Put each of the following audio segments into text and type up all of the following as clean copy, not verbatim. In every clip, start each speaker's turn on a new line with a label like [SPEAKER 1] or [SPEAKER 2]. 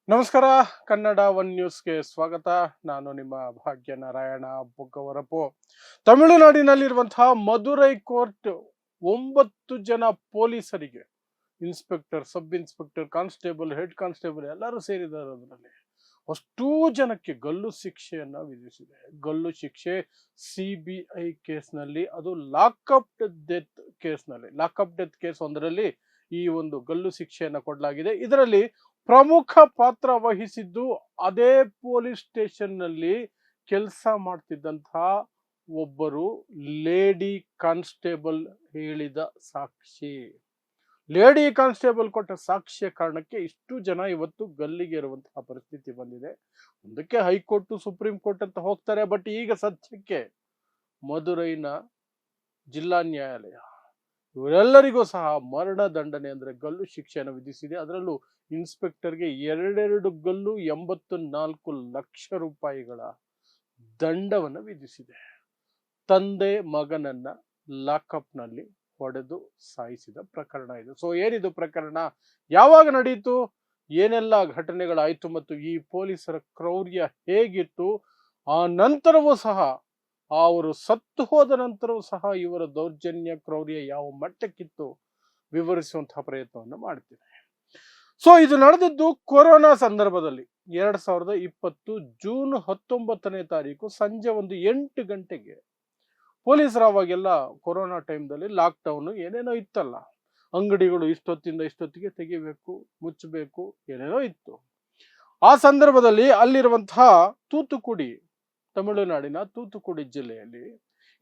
[SPEAKER 1] ನಮಸ್ಕಾರ. ಕನ್ನಡ ಒನ್ ನ್ಯೂಸ್ಗೆ ಸ್ವಾಗತ. ನಾನು ನಿಮ್ಮ ಭಾಗ್ಯನಾರಾಯಣ ಬೊಗ್ಗವರಪು. ತಮಿಳುನಾಡಿನಲ್ಲಿರುವಂತಹ ಮದುರೈ ಕೋರ್ಟ್ 9 ಜನ ಪೊಲೀಸರಿಗೆ, inspector, sub inspector, constable, head constable ಎಲ್ಲರೂ ಸೇರಿದ್ದಾರೆ. ಅದರಲ್ಲಿ ಅಷ್ಟೂ ಜನಕ್ಕೆ ಗಲ್ಲು ಶಿಕ್ಷೆಯನ್ನ ವಿಧಿಸಿದೆ. ಗಲ್ಲು ಶಿಕ್ಷೆ ಸಿಬಿಐ ಕೇಸ್ನಲ್ಲಿ, ಅದು ಲಾಕಪ್ ಡೆತ್ ಕೇಸ್ ಒಂದರಲ್ಲಿ ಈ ಒಂದು ಗಲ್ಲು ಶಿಕ್ಷೆಯನ್ನ ಕೊಡಲಾಗಿದೆ. ಇದರಲ್ಲಿ ಪ್ರಮುಖ ಪಾತ್ರ ವಹಿಸಿದ್ದು ಅದೇ ಪೊಲೀಸ್ ಸ್ಟೇಷನ್ ನಲ್ಲಿ ಕೆಲಸ ಮಾಡ್ತಿದ್ದಂತಹ ಒಬ್ಬರು ಲೇಡಿ ಕಾನ್ಸ್ಟೇಬಲ್ ಹೇಳಿದ ಸಾಕ್ಷಿ. ಲೇಡಿ ಕಾನ್ಸ್ಟೇಬಲ್ ಕೊಟ್ಟ ಸಾಕ್ಷ್ಯ ಕಾರಣಕ್ಕೆ ಇಷ್ಟು ಜನ ಇವತ್ತು ಗಲ್ಲಿಗೆ ಇರುವಂತಹ ಪರಿಸ್ಥಿತಿ ಬಂದಿದೆ. ಮುಂದಕ್ಕೆ ಹೈಕೋರ್ಟ್, ಸುಪ್ರೀಂ ಕೋರ್ಟ್ ಅಂತ ಹೋಗ್ತಾರೆ. ಬಟ್ ಈಗ ಸದ್ಯಕ್ಕೆ ಮದುರೈನ ಜಿಲ್ಲಾ ನ್ಯಾಯಾಲಯ ಇವರೆಲ್ಲರಿಗೂ ಸಹ ಮರಣ ದಂಡನೆ ಅಂದ್ರೆ ಗಲ್ಲು ಶಿಕ್ಷೆಯನ್ನು ವಿಧಿಸಿದೆ. ಅದರಲ್ಲೂ ಇನ್ಸ್ಪೆಕ್ಟರ್ಗೆ 2 ಗಲ್ಲು, 84 ಲಕ್ಷ ರೂಪಾಯಿಗಳ ದಂಡವನ್ನು ವಿಧಿಸಿದೆ. ತಂದೆ ಮಗನನ್ನ ಲಾಕಪ್ನಲ್ಲಿ ಹೊಡೆದು ಸಾಯಿಸಿದ ಪ್ರಕರಣ ಇದು. ಸೊ ಏನಿದು ಪ್ರಕರಣ, ಯಾವಾಗ ನಡೆಯಿತು, ಏನೆಲ್ಲ ಘಟನೆಗಳಾಯ್ತು ಮತ್ತು ಈ ಪೊಲೀಸರ ಕ್ರೌರ್ಯ ಹೇಗಿತ್ತು, ಆ ನಂತರವೂ ಸಹ, ಅವರು ಸತ್ತು ಹೋದ ನಂತರವೂ ಸಹ ಇವರ ದೌರ್ಜನ್ಯ ಕ್ರೌರ್ಯ ಯಾವ ಮಟ್ಟಕ್ಕಿತ್ತು ವಿವರಿಸುವಂತಹ ಪ್ರಯತ್ನವನ್ನು ಮಾಡ್ತೀನಿ. ಸೊ ಇದು ನಡೆದಿದ್ದು ಕೊರೋನಾ ಸಂದರ್ಭದಲ್ಲಿ 2020 ಜೂನ್ 19ನೇ ತಾರೀಕು ಸಂಜೆ ಒಂದು 8 ಗಂಟೆಗೆ ಪೊಲೀಸರು, ಅವಾಗೆಲ್ಲ ಕೊರೋನಾ ಟೈಮ್ದಲ್ಲಿ ಲಾಕ್ ಡೌನ್ ಏನೇನೋ ಇತ್ತಲ್ಲ, ಅಂಗಡಿಗಳು ಇಷ್ಟೊತ್ತಿಂದ ಇಷ್ಟೊತ್ತಿಗೆ ತೆಗಿಬೇಕು, ಮುಚ್ಚಬೇಕು, ಏನೇನೋ ಇತ್ತು. ಆ ಸಂದರ್ಭದಲ್ಲಿ ಅಲ್ಲಿರುವಂತಹ ತೂತುಕುಡಿ, ತಮಿಳುನಾಡಿನ ತೂತುಕುಡಿ ಜಿಲ್ಲೆಯಲ್ಲಿ,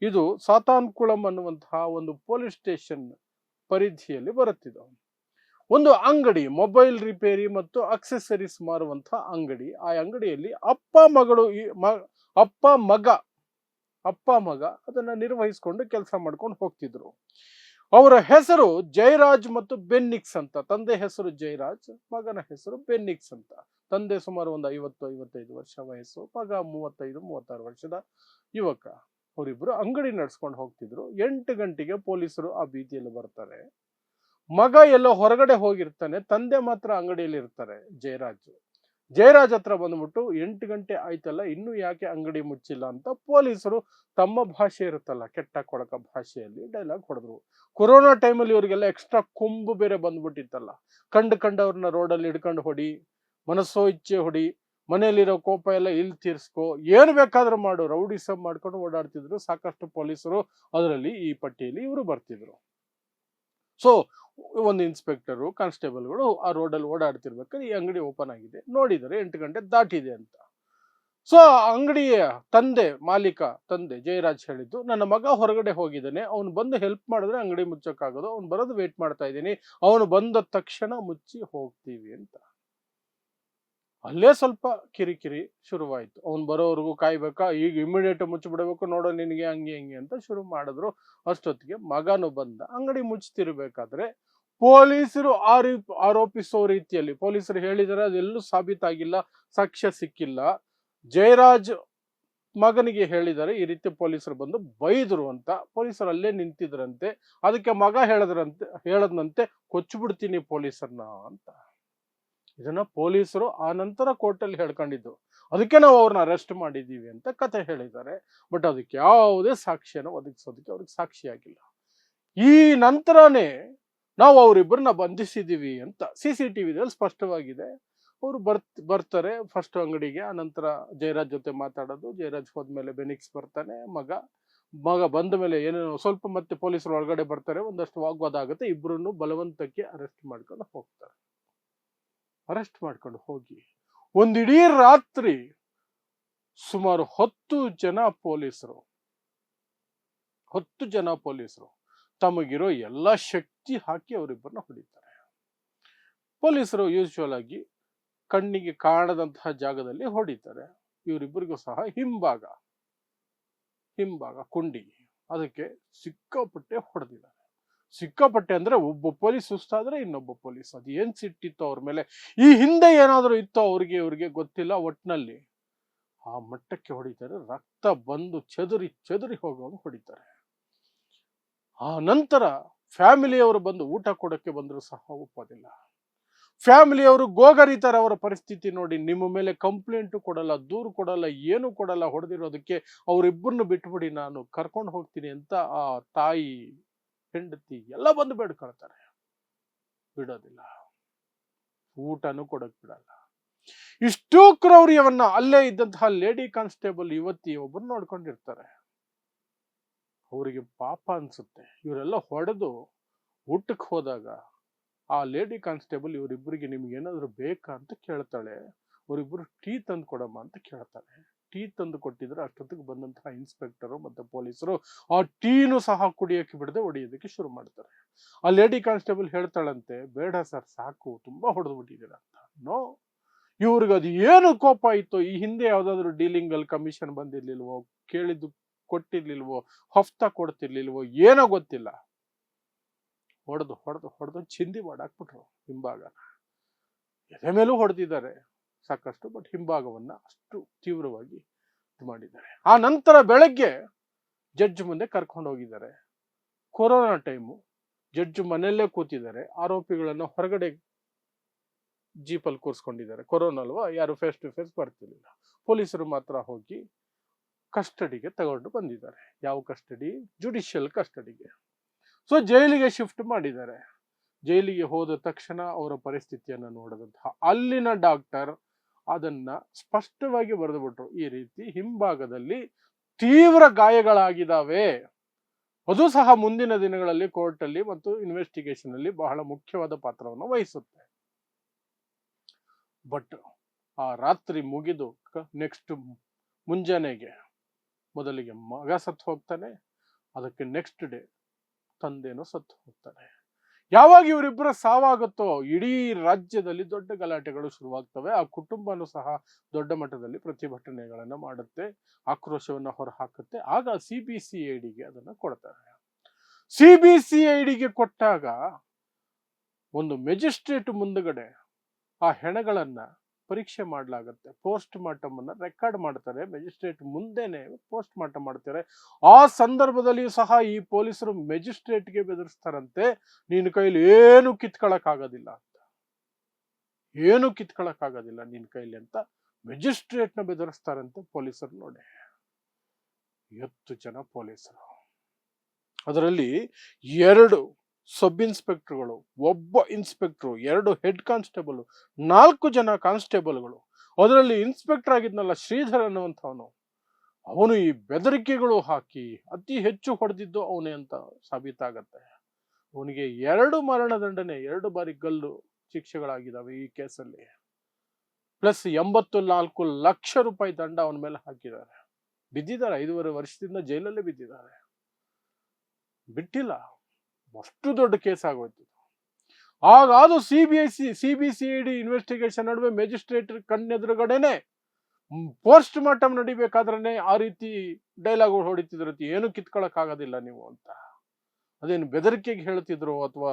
[SPEAKER 1] ಇದು ಸಾತಾನ್ಕುಳಂ ಅನ್ನುವಂತಹ ಒಂದು ಪೊಲೀಸ್ ಸ್ಟೇಷನ್ ಪರಿಧಿಯಲ್ಲಿ ಬರುತ್ತಿದೆ. ಒಂದು ಅಂಗಡಿ, ಮೊಬೈಲ್ ರಿಪೇರಿ ಮತ್ತು ಅಕ್ಸೆಸರೀಸ್ ಮಾರುವಂತಹ ಅಂಗಡಿ. ಆ ಅಂಗಡಿಯಲ್ಲಿ ಅಪ್ಪ ಮಗ ಅದನ್ನ ನಿರ್ವಹಿಸಿಕೊಂಡು ಕೆಲಸ ಮಾಡ್ಕೊಂಡು ಹೋಗ್ತಿದ್ರು. ಅವರ ಹೆಸರು ಜಯರಾಜ್ ಮತ್ತು ಬೆನ್ನಿಕ್ಸ್ ಅಂತ. ತಂದೆ ಹೆಸರು ಜಯರಾಜ್, ಮಗನ ಹೆಸರು ಬೆನ್ನಿಕ್ಸ್ ಅಂತ. ತಂದೆ ಸುಮಾರು ಒಂದು 50-55 ವರ್ಷ ವಯಸ್ಸು, ಮಗ 35-36 ವರ್ಷದ ಯುವಕ. ಅವರಿಬ್ರು ಅಂಗಡಿ ನಡ್ಸ್ಕೊಂಡು ಹೋಗ್ತಿದ್ರು. 8 ಗಂಟೆಗೆ ಪೊಲೀಸರು ಆ ಬೀದಿಯಲ್ಲಿ ಬರ್ತಾರೆ. ಮಗ ಎಲ್ಲೋ ಹೊರಗಡೆ ಹೋಗಿರ್ತಾನೆ, ತಂದೆ ಮಾತ್ರ ಅಂಗಡಿಯಲ್ಲಿ ಇರ್ತಾರೆ. ಜಯರಾಜ್ ಹತ್ರ ಬಂದ್ಬಿಟ್ಟು 8 ಗಂಟೆ ಆಯ್ತಲ್ಲ, ಇನ್ನು ಯಾಕೆ ಅಂಗಡಿ ಮುಚ್ಚಿಲ್ಲ ಅಂತ ಪೊಲೀಸರು ತಮ್ಮ ಭಾಷೆ ಇರುತ್ತಲ್ಲ, ಕೆಟ್ಟ ಕೊಳಕ ಭಾಷೆಯಲ್ಲಿ ಡೈಲಾಗ್ ಹೊಡೆದ್ರು. ಕೊರೋನಾ ಟೈಮಲ್ಲಿ ಇವರಿಗೆಲ್ಲ ಎಕ್ಸ್ಟ್ರಾ ಕೊಂಬು ಬೇರೆ ಬಂದ್ಬಿಟ್ಟಿತ್ತಲ್ಲ. ಕಂಡವ್ರನ್ನ ರೋಡಲ್ಲಿ ಹಿಡ್ಕೊಂಡು ಹೊಡಿ, ಮನಸ್ಸೋ ಇಚ್ಛೆ ಹೊಡಿ, ಮನೆಯಲ್ಲಿರೋ ಕೋಪ ಎಲ್ಲ ಇಲ್ಲಿ ತೀರ್ಸ್ಕೋ, ಏನು ಬೇಕಾದ್ರೂ ಮಾಡು, ರೌಡಿಸಮ್ ಮಾಡ್ಕೊಂಡು ಓಡಾಡ್ತಿದ್ರು ಸಾಕಷ್ಟು ಪೊಲೀಸರು. ಅದರಲ್ಲಿ ಈ ಪಟ್ಟಿಯಲ್ಲಿ ಇವರು ಬರ್ತಿದ್ರು. ಸೊ ಒಂದು ಇನ್ಸ್ಪೆಕ್ಟರು, ಕಾನ್ಸ್ಟೇಬಲ್ಗಳು ಆ ರೋಡಲ್ಲಿ ಓಡಾಡ್ತಿರ್ಬೇಕಾದ್ರೆ ಈ ಅಂಗಡಿ ಓಪನ್ ಆಗಿದೆ, ನೋಡಿದರೆ 8 ಗಂಟೆ ದಾಟಿದೆ ಅಂತ. ಸೊ ಅಂಗಡಿಯ ತಂದೆ ಜಯರಾಜ್ ಹೇಳಿದ್ದು, ನನ್ನ ಮಗ ಹೊರಗಡೆ ಹೋಗಿದ್ದಾನೆ, ಅವನು ಬಂದು ಹೆಲ್ಪ್ ಮಾಡಿದ್ರೆ ಅಂಗಡಿ ಮುಚ್ಚಕ್ಕಾಗೋದು, ಅವ್ನು ಬರೋದು ವೇಟ್ ಮಾಡ್ತಾ ಇದ್ದೀನಿ, ಅವನು ಬಂದ ತಕ್ಷಣ ಮುಚ್ಚಿ ಹೋಗ್ತೀವಿ ಅಂತ. ಅಲ್ಲೇ ಸ್ವಲ್ಪ ಕಿರಿಕಿರಿ ಶುರುವಾಯ್ತು. ಅವ್ನು ಬರೋವರೆಗೂ ಕಾಯ್ಬೇಕಾ, ಈಗ ಇಮಿಡಿಯೇಟ್ ಮುಚ್ಚಿಬಿಡಬೇಕು, ನೋಡೋ ನಿನಗೆ ಹಂಗೆ ಅಂತ ಶುರು ಮಾಡಿದ್ರು. ಅಷ್ಟೊತ್ತಿಗೆ ಮಗನು ಬಂದ. ಅಂಗಡಿ ಮುಚ್ಚುತ್ತಿರ್ಬೇಕಾದ್ರೆ ಪೊಲೀಸರು ಆರೋಪಿಸೋ ರೀತಿಯಲ್ಲಿ, ಪೊಲೀಸರು ಹೇಳಿದರೆ ಅದೆಲ್ಲೂ ಸಾಬೀತಾಗಿಲ್ಲ, ಸಾಕ್ಷ್ಯ ಸಿಕ್ಕಿಲ್ಲ. ಜಯರಾಜ್ ಮಗನಿಗೆ ಹೇಳಿದರೆ ಈ ರೀತಿ ಪೊಲೀಸರು ಬಂದು ಬೈದ್ರು ಅಂತ. ಪೊಲೀಸರು ಅಲ್ಲೇ ನಿಂತಿದ್ರಂತೆ. ಅದಕ್ಕೆ ಮಗ ಹೇಳದ್ನಂತೆ, ಕೊಚ್ಚಿಬಿಡ್ತೀನಿ ಪೊಲೀಸರನ್ನ ಅಂತ. ಇದನ್ನ ಪೊಲೀಸರು ಆ ನಂತರ ಕೋರ್ಟಲ್ಲಿ ಹೇಳ್ಕೊಂಡಿದ್ದು. ಅದಕ್ಕೆ ನಾವು ಅವ್ರನ್ನ ಅರೆಸ್ಟ್ ಮಾಡಿದ್ದೀವಿ ಅಂತ ಕತೆ ಹೇಳಿದ್ದಾರೆ. ಬಟ್ ಅದಕ್ಕೆ ಯಾವುದೇ ಸಾಕ್ಷ್ಯನ ಒದಗಿಸೋದಕ್ಕೆ ಅವ್ರಿಗೆ ಸಾಕ್ಷಿಯಾಗಿಲ್ಲ. ಈ ನಂತರನೇ ನಾವು ಅವರಿಬ್ಬರನ್ನ ಬಂಧಿಸಿದ್ದೀವಿ ಅಂತ CCTVದಲ್ಲಿ ಸ್ಪಷ್ಟವಾಗಿದೆ. ಅವರು ಬರ್ತಾರೆ ಫಸ್ಟ್ ಅಂಗಡಿಗೆ. ಆ ನಂತರ ಜಯರಾಜ್ ಜೊತೆ ಮಾತಾಡೋದು. ಜಯರಾಜ್ ಹೋದ್ಮೇಲೆ ಬೆನಿಕ್ಸ್ ಬರ್ತಾನೆ. ಮಗ ಬಂದ ಮೇಲೆ ಏನೇನೋ ಸ್ವಲ್ಪ ಮತ್ತೆ ಪೊಲೀಸರು ಒಳಗಡೆ ಬರ್ತಾರೆ. ಒಂದಷ್ಟು ವಾಗ್ವಾದ ಆಗುತ್ತೆ. ಇಬ್ಬರನ್ನು ಬಲವಂತಕ್ಕೆ ಅರೆಸ್ಟ್ ಮಾಡ್ಕೊಂಡು ಹೋಗಿ ಒಂದಿಡೀ ರಾತ್ರಿ ಸುಮಾರು 10 ಜನ ಪೊಲೀಸರು ತಮಗಿರೋ ಎಲ್ಲ ಶಕ್ತಿ ಹಾಕಿ ಅವರಿಬ್ಬರನ್ನ ಹೊಡಿತಾರೆ. ಪೊಲೀಸರು ಯೂಶುವಲ್ ಆಗಿ ಕಣ್ಣಿಗೆ ಕಾಣದಂತಹ ಜಾಗದಲ್ಲಿ ಹೊಡಿತಾರೆ. ಇವರಿಬ್ಬರಿಗೂ ಸಹ ಹಿಂಭಾಗ ಕುಂಡಿ, ಅದಕ್ಕೆ ಸಿಕ್ಕಾಪಟ್ಟೆ ಹೊಡೆದಿದ್ದಾರೆ. ಸಿಕ್ಕಾಪಟ್ಟೆ ಅಂದ್ರೆ ಒಬ್ಬ ಪೊಲೀಸ್ ಸುಸ್ತಾದ್ರೆ ಇನ್ನೊಬ್ಬ ಪೊಲೀಸ್, ಅದು ಏನ್ ಸಿಟ್ಟಿತ್ತು ಅವ್ರ ಮೇಲೆ, ಈ ಹಿಂದೆ ಏನಾದರೂ ಇತ್ತೋ ಇವ್ರಿಗೆ ಗೊತ್ತಿಲ್ಲ. ಒಟ್ನಲ್ಲಿ ಆ ಮಟ್ಟಕ್ಕೆ ಹೊಡಿತಾರೆ. ರಕ್ತ ಬಂದು ಚೆದರಿ ಹೋಗುವಂಗೆ ಹೊಡಿತಾರೆ. ಆ ನಂತರ ಫ್ಯಾಮಿಲಿಯವರು ಬಂದು ಊಟ ಕೊಡಕ್ಕೆ ಬಂದರೂ ಸಹ ಒಪ್ಪೋದಿಲ್ಲ. ಫ್ಯಾಮಿಲಿಯವರು ಗೋಗರಿತಾರೆ. ಅವರ ಪರಿಸ್ಥಿತಿ ನೋಡಿ. ನಿಮ್ಮ ಮೇಲೆ ಕಂಪ್ಲೇಂಟು ಕೊಡಲ್ಲ, ದೂರು ಕೊಡಲ್ಲ, ಏನು ಕೊಡಲ್ಲ. ಹೊಡೆದಿರೋದಕ್ಕೆ ಅವರಿಬ್ಬರನ್ನು ಬಿಟ್ಬಿಡಿ, ನಾನು ಕರ್ಕೊಂಡು ಹೋಗ್ತೀನಿ ಅಂತ ಆ ತಾಯಿ ಹೆಂಡತಿ ಎಲ್ಲ ಬಂದು ಬೇಡ್ಕೊಳ್ತಾರೆ. ಬಿಡೋದಿಲ್ಲ, ಊಟನೂ ಕೊಡಕ್ ಬಿಡಲ್ಲ. ಇಷ್ಟೂ ಕ್ರೌರ್ಯವನ್ನ ಅಲ್ಲೇ ಇದ್ದಂತಹ ಲೇಡಿ ಕಾನ್ಸ್ಟೇಬಲ್ ಯುವತಿ ಒಬ್ಬರು ನೋಡ್ಕೊಂಡಿರ್ತಾರೆ. ಅವರಿಗೆ ಪಾಪ ಅನ್ಸುತ್ತೆ. ಇವರೆಲ್ಲ ಹೊಡೆದು ಊಟಕ್ಕೆ ಹೋದಾಗ ಆ ಲೇಡಿ ಕಾನ್ಸ್ಟೇಬಲ್ ಇವರಿಬ್ಬರಿಗೆ ನಿಮ್ಗೆ ಏನಾದ್ರು ಬೇಕಾ ಅಂತ ಕೇಳ್ತಾಳೆ. ಅವರಿಬ್ಬರು ಟೀ ತಂದು ಕೊಡಮ್ಮ ಅಂತ ಕೇಳ್ತಾಳೆ. ಟೀ ತಂದು ಕೊಟ್ಟಿದ್ರೆ ಅಷ್ಟೊತ್ತಿಗೆ ಬಂದಂತಹ ಇನ್ಸ್ಪೆಕ್ಟರು ಮತ್ತೆ ಪೊಲೀಸರು ಆ ಟೀನು ಸಹ ಕುಡಿಯೋಕೆ ಬಿಡದೆ ಹೊಡೆಯೋದಕ್ಕೆ ಶುರು ಮಾಡ್ತಾರೆ. ಆ ಲೇಡಿ ಕಾನ್ಸ್ಟೇಬಲ್ ಹೇಳ್ತಾಳಂತೆ, ಬೇಡ ಸರ್ ಸಾಕು, ತುಂಬಾ ಹೊಡೆದು ಬಿಟ್ಟಿದ್ದೀರ ಅಂತ. ನೋ, ಇವ್ರಿಗೆ ಅದು ಏನು ಕೋಪ ಇತ್ತು. ಈ ಹಿಂದೆ ಯಾವ್ದಾದ್ರು ಡೀಲಿಂಗ್ ಅಲ್ಲಿ ಕಮಿಷನ್ ಬಂದಿರ್ಲಿಲ್ವೋ, ಕೇಳಿದ್ದು ಕೊಟ್ಟಿರ್ಲಿಲ್ವೋ, ಹಫ್ತಾ ಕೊಡ್ತಿರ್ಲಿಲ್ವೋ, ಏನೋ ಗೊತ್ತಿಲ್ಲ. ಹೊಡೆದು ಹೊಡೆದು ಹೊಡೆದು ಚಿಂದಿ ಮಾಡಾಕ್ಬಿಟ್ರು ಹಿಂಭಾಗನ. ಎದೆ ಮೇಲೂ ಹೊಡೆದಿದ್ದಾರೆ ಸಾಕಷ್ಟು, ಬಟ್ ಹಿಂಭಾಗವನ್ನ ಅಷ್ಟು ತೀವ್ರವಾಗಿ ಇದು ಮಾಡಿದ್ದಾರೆ. ಆ ನಂತರ ಬೆಳಗ್ಗೆ ಜಡ್ಜ್ ಮುಂದೆ ಕರ್ಕೊಂಡು ಹೋಗಿದ್ದಾರೆ. ಕೊರೋನಾ ಟೈಮು, ಜಡ್ಜ್ ಮನೆಯಲ್ಲೇ ಕೂತಿದ್ದಾರೆ. ಆರೋಪಿಗಳನ್ನ ಹೊರಗಡೆ ಜೀಪಲ್ಲಿ ಕೂರಿಸ್ಕೊಂಡಿದ್ದಾರೆ. ಕೊರೋನಾ ಅಲ್ವಾ, ಯಾರು ಫೇಸ್ ಟು ಫೇಸ್ ಬರ್ತಿರ್ಲಿಲ್ಲ. ಪೊಲೀಸರು ಮಾತ್ರ ಹೋಗಿ ಕಸ್ಟಡಿಗೆ ತಗೊಂಡು ಬಂದಿದ್ದಾರೆ. ಯಾವ ಕಸ್ಟಡಿ? ಜುಡಿಷಿಯಲ್ ಕಸ್ಟಡಿಗೆ. ಸೊ ಜೈಲಿಗೆ ಶಿಫ್ಟ್ ಮಾಡಿದ್ದಾರೆ. ಜೈಲಿಗೆ ಹೋದ ತಕ್ಷಣ ಅವರ ಪರಿಸ್ಥಿತಿಯನ್ನು ನೋಡಿದಂತಹ ಅಲ್ಲಿನ ಡಾಕ್ಟರ್ ಅದನ್ನ ಸ್ಪಷ್ಟವಾಗಿ ಬರೆದುಬಿಟ್ರು. ಈ ರೀತಿ ಹಿಂಭಾಗದಲ್ಲಿ ತೀವ್ರ ಗಾಯಗಳಾಗಿದ್ದಾವೆ. ಅದು ಸಹ ಮುಂದಿನ ದಿನಗಳಲ್ಲಿ ಕೋರ್ಟ್ ಅಲ್ಲಿ ಮತ್ತು ಇನ್ವೆಸ್ಟಿಗೇಷನ್ ಅಲ್ಲಿ ಬಹಳ ಮುಖ್ಯವಾದ ಪಾತ್ರವನ್ನು ವಹಿಸುತ್ತೆ. ಬಟ್ ಆ ರಾತ್ರಿ ಮುಗಿದು ನೆಕ್ಸ್ಟ್ ಮುಂಜಾನೆಗೆ ಮೊದಲಿಗೆ ಮಗ ಸತ್ತು ಹೋಗ್ತಾನೆ. ಅದಕ್ಕೆ ನೆಕ್ಸ್ಟ್ ಡೇ ತಂದೆನೂ ಸತ್ತು ಹೋಗ್ತಾನೆ. ಯಾವಾಗ ಇವರಿಬ್ಬರ ಸಾವಾಗುತ್ತೋ ಇಡೀ ರಾಜ್ಯದಲ್ಲಿ ದೊಡ್ಡ ಗಲಾಟೆಗಳು ಶುರುವಾಗ್ತವೆ. ಆ ಕುಟುಂಬನೂ ಸಹ ದೊಡ್ಡ ಮಟ್ಟದಲ್ಲಿ ಪ್ರತಿಭಟನೆಗಳನ್ನ ಮಾಡುತ್ತೆ, ಆಕ್ರೋಶವನ್ನ ಹೊರಹಾಕುತ್ತೆ. ಆಗ CBCIDಗೆ ಅದನ್ನ ಕೊಡ್ತಾರೆ. CBCIDಗೆ ಕೊಟ್ಟಾಗ ಒಂದು ಮೆಜಿಸ್ಟ್ರೇಟ್ ಮುಂದುಗಡೆ ಆ ಹೆಣಗಳನ್ನ ಪರೀಕ್ಷೆ ಮಾಡಲಾಗುತ್ತೆ. ಪೋಸ್ಟ್ ಮಾರ್ಟಮ್ ಅನ್ನ ರೆಕಾರ್ಡ್ ಮಾಡ್ತಾರೆ. ಮೆಜಿಸ್ಟ್ರೇಟ್ ಮುಂದೆನೆ ಪೋಸ್ಟ್ ಮಾರ್ಟಮ್ ಮಾಡ್ತಾರೆ. ಆ ಸಂದರ್ಭದಲ್ಲಿಯೂ ಸಹ ಈ ಪೊಲೀಸರು ಮೆಜಿಸ್ಟ್ರೇಟ್ಗೆ ಬೆದರಿಸ್ತಾರಂತೆ, ನಿನ್ನ ಕೈಲಿ ಏನು ಕಿತ್ಕೊಳಕ್ ಆಗೋದಿಲ್ಲ ಅಂತ, ಏನು ಕಿತ್ಕೊಳಕ್ ಆಗೋದಿಲ್ಲ ನಿನ್ ಕೈಲಿ ಅಂತ ಮೆಜಿಸ್ಟ್ರೇಟ್ನ ಬೆದರಿಸ್ತಾರಂತೆ ಪೊಲೀಸರು. ನೋಡಿ, 10 ಜನ ಪೊಲೀಸರು, ಅದರಲ್ಲಿ 2 ಸಬ್ ಇನ್ಸ್ಪೆಕ್ಟರ್ಗಳು, ಒಬ್ಬ ಇನ್ಸ್ಪೆಕ್ಟರ್, 2 ಹೆಡ್ ಕಾನ್ಸ್ಟೇಬಲ್, 4 ಜನ ಕಾನ್ಸ್ಟೇಬಲ್ಗಳು. ಅದರಲ್ಲಿ ಇನ್ಸ್ಪೆಕ್ಟರ್ ಆಗಿದ್ನಲ್ಲ ಶ್ರೀಧರ್ ಅನ್ನುವಂಥವನು, ಅವನು ಈ ಬೆದರಿಕೆಗಳು ಹಾಕಿ ಅತಿ ಹೆಚ್ಚು ಹೊಡೆದಿದ್ದು ಅವನೇ ಅಂತ ಸಾಬೀತಾಗತ್ತೆ. ಅವನಿಗೆ 2 ಮರಣದಂಡನೆ, 2 ಬಾರಿ ಗಲ್ಲು ಶಿಕ್ಷೆಗಳಾಗಿದ್ದಾವೆ ಈ ಕೇಸಲ್ಲಿ. ಪ್ಲಸ್ 84 ಲಕ್ಷ ರೂಪಾಯಿ ದಂಡ ಅವನ ಮೇಲೆ ಹಾಕಿದ್ದಾರೆ. ಬಿದ್ದಿದ್ದಾರೆ, 5.5 ವರ್ಷದಿಂದ ಜೈಲಲ್ಲೇ ಬಿದ್ದಿದ್ದಾರೆ, ಬಿಟ್ಟಿಲ್ಲ. ಅಷ್ಟು ದೊಡ್ಡ ಕೇಸ್ ಆಗೋಯ್ತು. ಆಗ ಅದು CBCID ಇನ್ವೆಸ್ಟಿಗೇಷನ್ ನಡುವೆ ಮೆಜಿಸ್ಟ್ರೇಟ್ ಕಣ್ಣೆದುರುಗಡೆನೆ ಪೋಸ್ಟ್ ಮಾರ್ಟಮ್ ನಡಿಬೇಕಾದ್ರೆ ಆ ರೀತಿ ಡೈಲಾಗ್ ಹೊಡಿತಿದ್ರು, ಏನು ಕಿತ್ಕೊಳಕ್ ಆಗೋದಿಲ್ಲ ನೀವು ಅಂತ. ಅದೇನು ಬೆದರಿಕೆಗೆ ಹೇಳ್ತಿದ್ರು ಅಥವಾ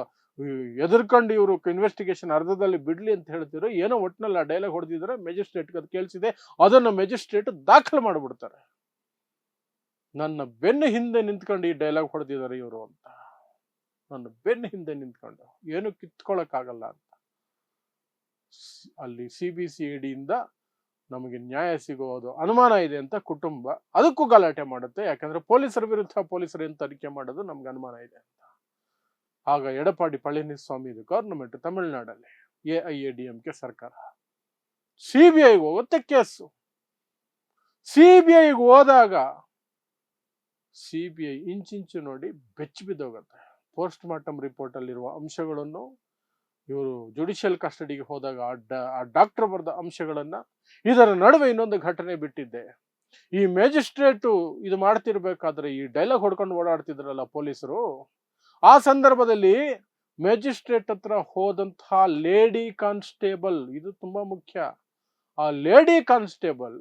[SPEAKER 1] ಎದುರ್ಕೊಂಡು ಇವರು ಇನ್ವೆಸ್ಟಿಗೇಷನ್ ಅರ್ಧದಲ್ಲಿ ಬಿಡ್ಲಿ ಅಂತ ಹೇಳ್ತಿದ್ರು, ಏನೋ ಒಟ್ಟಿನಲ್ಲಿ ಆ ಡೈಲಾಗ್ ಹೊಡೆದಿದ್ರೆ ಮೆಜಿಸ್ಟ್ರೇಟ್ಗೆ ಅದು ಕೇಳಿಸಿದೆ. ಅದನ್ನು ಮೆಜಿಸ್ಟ್ರೇಟ್ ದಾಖಲೆ ಮಾಡಿಬಿಡ್ತಾರೆ. ನನ್ನ ಬೆನ್ನ ಹಿಂದೆ ನಿಂತ್ಕೊಂಡು ಈ ಡೈಲಾಗ್ ಹೊಡೆದಿದ್ದಾರೆ ಇವರು ಅಂತ. ನನ್ನ ಬೆನ್ನ ಹಿಂದೆ ನಿಂತ್ಕೊಂಡು ಏನು ಕಿತ್ಕೊಳಕ್ ಆಗಲ್ಲ ಅಂತ. ಅಲ್ಲಿ CBCID ಇಂದ ನಮಗೆ ನ್ಯಾಯ ಸಿಗೋದು ಅನುಮಾನ ಇದೆ ಅಂತ ಕುಟುಂಬ ಅದಕ್ಕೂ ಗಲಾಟೆ ಮಾಡುತ್ತೆ. ಯಾಕಂದ್ರೆ ಪೊಲೀಸರ ವಿರುದ್ಧ ಪೊಲೀಸರು ಏನು ತನಿಖೆ ಮಾಡೋದು ನಮ್ಗೆ ಅನುಮಾನ ಇದೆ ಅಂತ. ಆಗ ಎಡಪಾಡಿ ಪಳನಿಸ್ವಾಮಿ ಗವರ್ನಮೆಂಟ್ ತಮಿಳುನಾಡಲ್ಲಿ AIADMK ಸರ್ಕಾರ CBIಗೆ ಹೋಗುತ್ತೆ ಕೇಸು. CBIಗೆ ಹೋದಾಗ CBI ಇಂಚಿಂಚು ನೋಡಿ ಬೆಚ್ಚಿ ಬಿದ್ದೋಗುತ್ತೆ. ಪೋಸ್ಟ್ ಮಾರ್ಟಮ್ ರಿಪೋರ್ಟ್ ಅಲ್ಲಿರುವ ಅಂಶಗಳನ್ನು ಇವರು ಜುಡಿಷಿಯಲ್ ಕಸ್ಟಡಿಗೆ ಹೋದಾಗ ಆ ಡಾಕ್ಟರ್ ಬರೆದ ಅಂಶಗಳನ್ನ, ಇದರ ನಡುವೆ ಇನ್ನೊಂದು ಘಟನೆ ಬಿಟ್ಟಿದ್ದೆ. ಈ ಮ್ಯಾಜಿಸ್ಟ್ರೇಟು ಇದು ಮಾಡ್ತಿರ್ಬೇಕಾದ್ರೆ ಈ ಡೈಲಾಗ್ ಹೊಡ್ಕೊಂಡು ಓಡಾಡ್ತಿದ್ರಲ್ಲ ಪೊಲೀಸರು, ಆ ಸಂದರ್ಭದಲ್ಲಿ ಮ್ಯಾಜಿಸ್ಟ್ರೇಟ್ ಹತ್ರ ಹೋದಂತಹ ಲೇಡಿ ಕಾನ್ಸ್ಟೇಬಲ್, ಇದು ತುಂಬಾ ಮುಖ್ಯ, ಆ ಲೇಡಿ ಕಾನ್ಸ್ಟೇಬಲ್,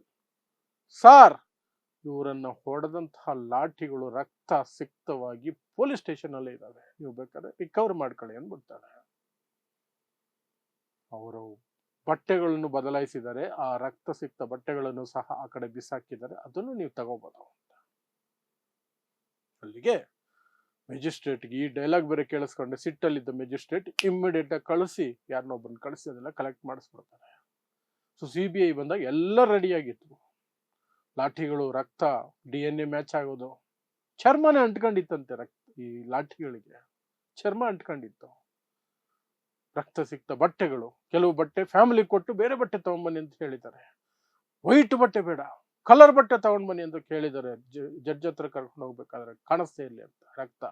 [SPEAKER 1] ಸಾರ್ ಇವರನ್ನ ಹೊಡೆದಂತಹ ಲಾಠಿಗಳು ರಕ್ತ ಸಿಕ್ತವಾಗಿ ಪೊಲೀಸ್ ಸ್ಟೇಷನ್ ಅಲ್ಲೇ ಇದ್ದಾವೆ, ನೀವು ಬೇಕಾದ್ರೆ ರಿಕವರ್ ಮಾಡ್ಕೊಳ್ಳಿ ಅಂದ್ಬಿಡ್ತಾರೆ. ಅವರು ಬಟ್ಟೆಗಳನ್ನು ಬದಲಾಯಿಸಿದ್ದಾರೆ, ಆ ರಕ್ತ ಸಿಕ್ತ ಬಟ್ಟೆಗಳನ್ನು ಸಹ ಆ ಕಡೆ ಬಿಸಾಕಿದ್ದಾರೆ, ಅದನ್ನು ನೀವು ತಗೋಬಹುದು ಅಂತ. ಅಲ್ಲಿಗೆ ಮೆಜಿಸ್ಟ್ರೇಟ್ಗೆ ಈ ಡೈಲಾಗ್ ಬೇರೆ ಕೇಳಿಸ್ಕೊಂಡೆ, ಸಿಟ್ಟಲ್ಲಿದ್ದ ಮೆಜಿಸ್ಟ್ರೇಟ್ ಇಮ್ಮಿಡಿಯೇಟ್ ಆಗಿ ಕಳಿಸಿ ಯಾರನ್ನೊಬ್ಬನ ಕಳಿಸಿ ಅದೆಲ್ಲ ಕಲೆಕ್ಟ್ ಮಾಡಿಸ್ಬಿಡ್ತಾರೆ. ಸೊ CBI ಬಂದಾಗ ಎಲ್ಲ ರೆಡಿಯಾಗಿತ್ತು, ಲಾಠಿಗಳು, ರಕ್ತ, DNA ಮ್ಯಾಚ್ ಆಗೋದು, ಚರ್ಮನೇ ಅಂಟ್ಕೊಂಡಿತ್ತಂತೆ ಈ ಲಾಠಿಗಳಿಗೆ ಚರ್ಮ ಅಂಟ್ಕೊಂಡಿತ್ತು, ರಕ್ತ ಸಿಕ್ತ ಬಟ್ಟೆಗಳು, ಕೆಲವು ಬಟ್ಟೆ ಫ್ಯಾಮಿಲಿ ಕೊಟ್ಟು ಬೇರೆ ಬಟ್ಟೆ ತಗೊಂಡ್ಬನ್ನಿ ಅಂತ ಹೇಳಿದ್ದಾರೆ, ವೈಟ್ ಬಟ್ಟೆ ಬೇಡ ಕಲರ್ ಬಟ್ಟೆ ತಗೊಂಡ್ ಬನ್ನಿ ಅಂತ ಕೇಳಿದ್ದಾರೆ ಜಡ್ಜ್ ಹತ್ರ ಕರ್ಕೊಂಡು ಹೋಗ್ಬೇಕಾದ್ರೆ ಕಾಣಿಸ್ತೇ ಇರಲಿ ಅಂತ ರಕ್ತ.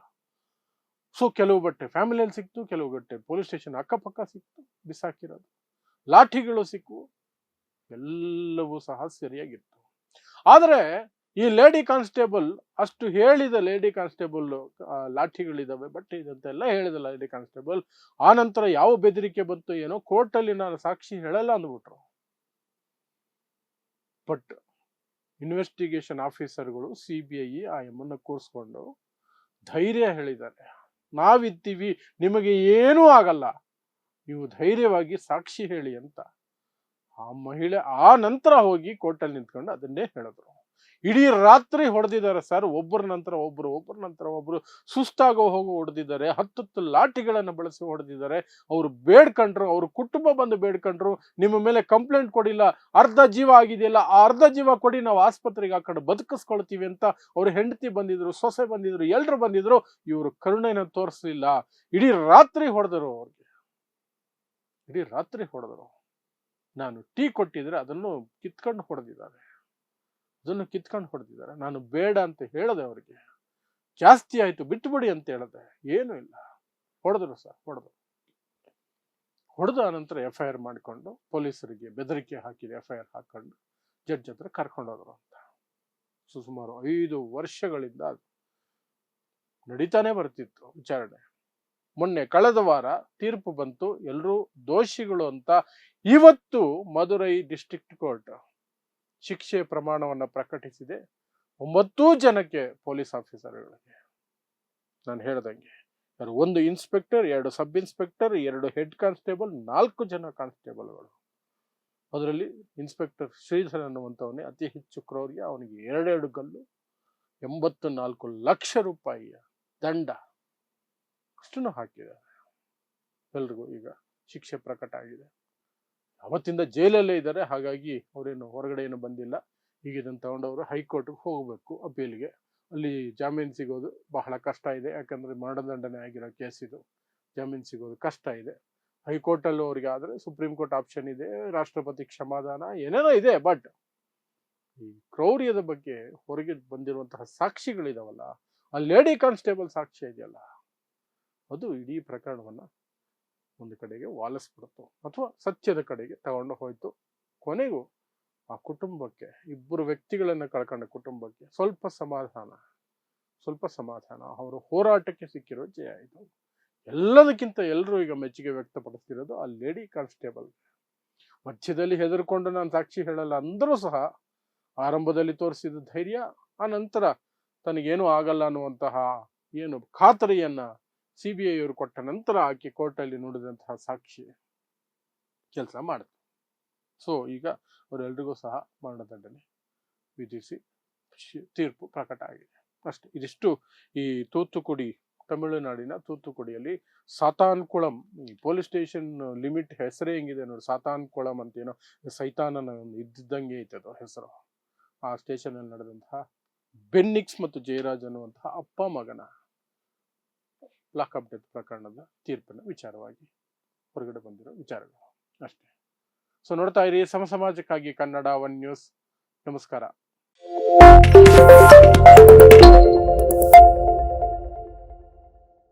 [SPEAKER 1] ಸೊ ಕೆಲವು ಬಟ್ಟೆ ಫ್ಯಾಮಿಲಿಯಲ್ಲಿ ಸಿಕ್ತು, ಕೆಲವು ಬಟ್ಟೆ ಪೊಲೀಸ್ ಸ್ಟೇಷನ್ ಅಕ್ಕಪಕ್ಕ ಸಿಕ್ತು ಬಿಸಾಕಿರೋದು, ಲಾಠಿಗಳು ಸಿಕ್ಕು, ಎಲ್ಲವೂ ಸಹ ಸರಿಯಾಗಿತ್ತು. ಆದರೆ ಈ ಲೇಡಿ ಕಾನ್ಸ್ಟೇಬಲ್ ಅಷ್ಟು ಹೇಳಿದ ಲೇಡಿ ಕಾನ್ಸ್ಟೇಬಲ್ ಲಾಠಿಗಳಿದಾವೆ ಬಟ್ಟೆ ಇದೆ ಅಂತೆಲ್ಲ ಹೇಳಿದ ಲೇಡಿ ಕಾನ್ಸ್ಟೇಬಲ್ ಆ ನಂತರ ಯಾವ ಬೆದರಿಕೆ ಬಂತು ಏನೋ, ಕೋರ್ಟಲ್ಲಿ ನಾನು ಸಾಕ್ಷಿ ಹೇಳಲ್ಲ ಅಂದ್ಬಿಟ್ರು. ಬಟ್ ಇನ್ವೆಸ್ಟಿಗೇಷನ್ ಆಫೀಸರ್ಗಳು CBI ಆ ಎಮ್ಮನ್ನ ಕೂರಿಸ್ಕೊಂಡು ಧೈರ್ಯ ಹೇಳಿದ್ದಾರೆ, ನಾವಿದ್ದೀವಿ, ನಿಮಗೆ ಏನೂ ಆಗಲ್ಲ, ನೀವು ಧೈರ್ಯವಾಗಿ ಸಾಕ್ಷಿ ಹೇಳಿ ಅಂತ. ಆ ಮಹಿಳೆ ಆ ನಂತರ ಹೋಗಿ ಕೋರ್ಟಲ್ಲಿ ನಿಂತ್ಕೊಂಡು ಅದನ್ನೇ ಹೇಳಿದ್ರು. ಇಡೀ ರಾತ್ರಿ ಹೊಡೆದಿದ್ದಾರೆ ಸರ್, ಒಬ್ಬರ ನಂತರ ಒಬ್ರು ಸುಸ್ತಾಗೋ ಹೋಗಿ ಹೊಡೆದಿದ್ದಾರೆ, 10 ಲಾಠಿಗಳನ್ನು ಬಳಸಿ ಹೊಡೆದಿದ್ದಾರೆ. ಅವರು ಬೇಡ್ಕೊಂಡ್ರು, ಅವ್ರ ಕುಟುಂಬ ಬಂದು ಬೇಡ್ಕೊಂಡ್ರು, ನಿಮ್ಮ ಮೇಲೆ ಕಂಪ್ಲೇಂಟ್ ಕೊಡಿಲ್ಲ, ಅರ್ಧ ಜೀವ ಆಗಿದೆಯಲ್ಲ, ಆ ಅರ್ಧ ಜೀವ ಕೊಡಿ, ನಾವು ಆಸ್ಪತ್ರೆಗೆ ಆ ಕಡೆ ಬದುಕಿಸ್ಕೊಳ್ತೀವಿ ಅಂತ. ಅವ್ರ ಹೆಂಡತಿ ಬಂದಿದ್ರು, ಸೊಸೆ ಬಂದಿದ್ರು, ಎಲ್ರು ಬಂದಿದ್ರು, ಇವರು ಕರುಣೆನ ತೋರಿಸ್ಲಿಲ್ಲ. ಇಡೀ ರಾತ್ರಿ ಹೊಡೆದರು, ಅವ್ರಿಗೆ ಇಡೀ ರಾತ್ರಿ ಹೊಡೆದರು. ನಾನು ಟೀ ಕೊಟ್ಟಿದ್ರೆ ಅದನ್ನು ಕಿತ್ಕೊಂಡು ಹೊಡೆದಿದ್ದಾರೆ, ನಾನು ಬೇಡ ಅಂತ ಹೇಳಿದೆ, ಅವರಿಗೆ ಜಾಸ್ತಿ ಆಯ್ತು ಬಿಟ್ಟುಬಿಡಿ ಅಂತ ಹೇಳಿದೆ, ಏನೂ ಇಲ್ಲ, ಹೊಡೆದ್ರು ಸರ್, ಹೊಡೆದ ನಂತರ FIR ಮಾಡಿಕೊಂಡು ಪೊಲೀಸರಿಗೆ ಬೆದರಿಕೆ ಹಾಕಿದೆ, FIR ಹಾಕೊಂಡು ಜಡ್ಜ್ ಹತ್ರ ಕರ್ಕೊಂಡೋದ್ರು ಅಂತ. ಸುಮಾರು 5 ವರ್ಷಗಳಿಂದ ನಡೀತಾನೆ ಬರ್ತಿತ್ತು ವಿಚಾರಣೆ. ಮೊನ್ನೆ ಕಳೆದ ವಾರ ತೀರ್ಪು ಬಂತು, ಎಲ್ಲರೂ ದೋಷಿಗಳು ಅಂತ. ಇವತ್ತು ಮದುರೈ ಡಿಸ್ಟ್ರಿಕ್ಟ್ ಕೋರ್ಟ್ ಶಿಕ್ಷೆ ಪ್ರಮಾಣವನ್ನ ಪ್ರಕಟಿಸಿದೆ 9 ಜನಕ್ಕೆ ಪೊಲೀಸ್ ಆಫೀಸರ್ಗಳಿಗೆ. ನಾನು ಹೇಳ್ದಂಗೆ 1 inspector, 2 sub inspector, 2 head constable, 4 ಜನ ಕಾನ್ಸ್ಟೇಬಲ್ಗಳು. ಅದರಲ್ಲಿ ಇನ್ಸ್ಪೆಕ್ಟರ್ ಶ್ರೀಧರ್ ಅನ್ನುವಂಥವನೇ ಅತಿ ಹೆಚ್ಚು ಕ್ರೌರ್ಯ, ಅವನಿಗೆ 2 ಗಲ್ಲು, 84 ಲಕ್ಷ ರೂಪಾಯಿಯ ದಂಡ ಅಷ್ಟನ್ನು ಹಾಕಿದ್ದಾರೆ. ಎಲ್ರಿಗೂ ಈಗ ಶಿಕ್ಷೆ ಪ್ರಕಟ ಆಗಿದೆ. ಅವತ್ತಿಂದ ಜೈಲಲ್ಲೇ ಇದ್ದಾರೆ, ಹಾಗಾಗಿ ಅವರೇನು ಹೊರಗಡೆ ಏನು ಬಂದಿಲ್ಲ. ಈಗ ಇದನ್ನು ತಗೊಂಡವರು ಹೈಕೋರ್ಟ್ಗೆ ಹೋಗಬೇಕು ಅಪೀಲ್ಗೆ. ಅಲ್ಲಿ ಜಾಮೀನು ಸಿಗೋದು ಬಹಳ ಕಷ್ಟ ಇದೆ, ಯಾಕಂದ್ರೆ ಮರಣದಂಡನೆ ಆಗಿರೋ ಕೇಸ್ ಇದು, ಜಾಮೀನು ಸಿಗೋದು ಕಷ್ಟ ಇದೆ. ಹೈಕೋರ್ಟಲ್ಲೂ ಅವ್ರಿಗೆ ಆದರೆ ಸುಪ್ರೀಂ ಕೋರ್ಟ್ ಆಪ್ಷನ್ ಇದೆ, ರಾಷ್ಟ್ರಪತಿ ಕ್ಷಮಾದಾನ ಏನೇನೋ ಇದೆ. ಬಟ್ ಈ ಕ್ರೌರ್ಯದ ಬಗ್ಗೆ ಹೊರಗೆ ಬಂದಿರುವಂತಹ ಸಾಕ್ಷಿಗಳಿದಾವಲ್ಲ, ಆ ಲೇಡಿ ಕಾನ್ಸ್ಟೇಬಲ್ ಸಾಕ್ಷ್ಯ ಇದೆಯಲ್ಲ, ಅದು ಇಡೀ ಪ್ರಕರಣವನ್ನ ಒಂದು ಕಡೆಗೆ ವಾಲಿಸ್ಬಿಡ್ತು ಅಥವಾ ಸತ್ಯದ ಕಡೆಗೆ ತಗೊಂಡು ಹೋಯ್ತು. ಕೊನೆಗೂ ಆ ಕುಟುಂಬಕ್ಕೆ, 2 ವ್ಯಕ್ತಿಗಳನ್ನ ಕಳ್ಕೊಂಡ ಕುಟುಂಬಕ್ಕೆ ಸ್ವಲ್ಪ ಸಮಾಧಾನ, ಅವರ ಹೋರಾಟಕ್ಕೆ ಸಿಕ್ಕಿರೋ ಜಯ ಇದು. ಎಲ್ಲದಕ್ಕಿಂತ ಎಲ್ಲರೂ ಈಗ ಮೆಚ್ಚುಗೆ ವ್ಯಕ್ತಪಡಿಸ್ತಿರೋದು ಆ ಲೇಡಿ ಕಾನ್ಸ್ಟೇಬಲ್. ಮಧ್ಯದಲ್ಲಿ ಹೆದರ್ಕೊಂಡು ನಾನು ಸಾಕ್ಷಿ ಹೇಳಲ್ಲ ಅಂದರೂ ಸಹ ಆರಂಭದಲ್ಲಿ ತೋರಿಸಿದ ಧೈರ್ಯ, ಆ ನಂತರ ತನಗೇನು ಆಗಲ್ಲ ಅನ್ನುವಂತಹ ಏನು ಖಾತರಿಯನ್ನ CBI ಅವರು ಕೊಟ್ಟ ನಂತರ ಆಕೆ ಕೋರ್ಟಲ್ಲಿ ನುಡಿದಂತಹ ಸಾಕ್ಷಿ ಕೆಲಸ ಮಾಡುತ್ತೆ. ಸೊ ಈಗ ಅವರೆಲ್ರಿಗೂ ಸಹ ಮರಣದಂಡನೆ ವಿಧಿಸಿ ತೀರ್ಪು ಪ್ರಕಟ ಆಗಿದೆ ಅಷ್ಟೇ. ಇದಿಷ್ಟು ಈ ತೂತುಕುಡಿ, ತಮಿಳುನಾಡಿನ ತೂತುಕುಡಿಯಲ್ಲಿ ಸಾತಾನ್ಕುಳಂ, ಈ ಪೊಲೀಸ್ ಸ್ಟೇಷನ್ ಲಿಮಿಟ್ ಹೆಸರೇ ಹೆಂಗಿದೆ ನೋಡಿ, ಸಾತಾನ್ಕುಳಂ ಅಂತೇನೋ, ಸೈತಾನನ ಇದ್ದಂಗೆ ಐತದು ಹೆಸರು. ಆ ಸ್ಟೇಷನ್ ಅಲ್ಲಿ ನಡೆದಂತಹ ಬೆನ್ನಿಕ್ಸ್ ಮತ್ತು ಜಯರಾಜ್ ಅನ್ನುವಂತಹ ಅಪ್ಪ ಮಗನ ಲಾಕಪ್ ಡೆತ್ ಪ್ರಕರಣದ ತೀರ್ಪಿನ ವಿಚಾರವಾಗಿ ಹೊರಗಡೆ ಬಂದಿರೋ ವಿಚಾರಗಳು ಅಷ್ಟೇ. ಸೊ ನೋಡ್ತಾ ಇರಿ ಸಮಾಜಕ್ಕಾಗಿ ಕನ್ನಡ 1 ನ್ಯೂಸ್. ನಮಸ್ಕಾರ.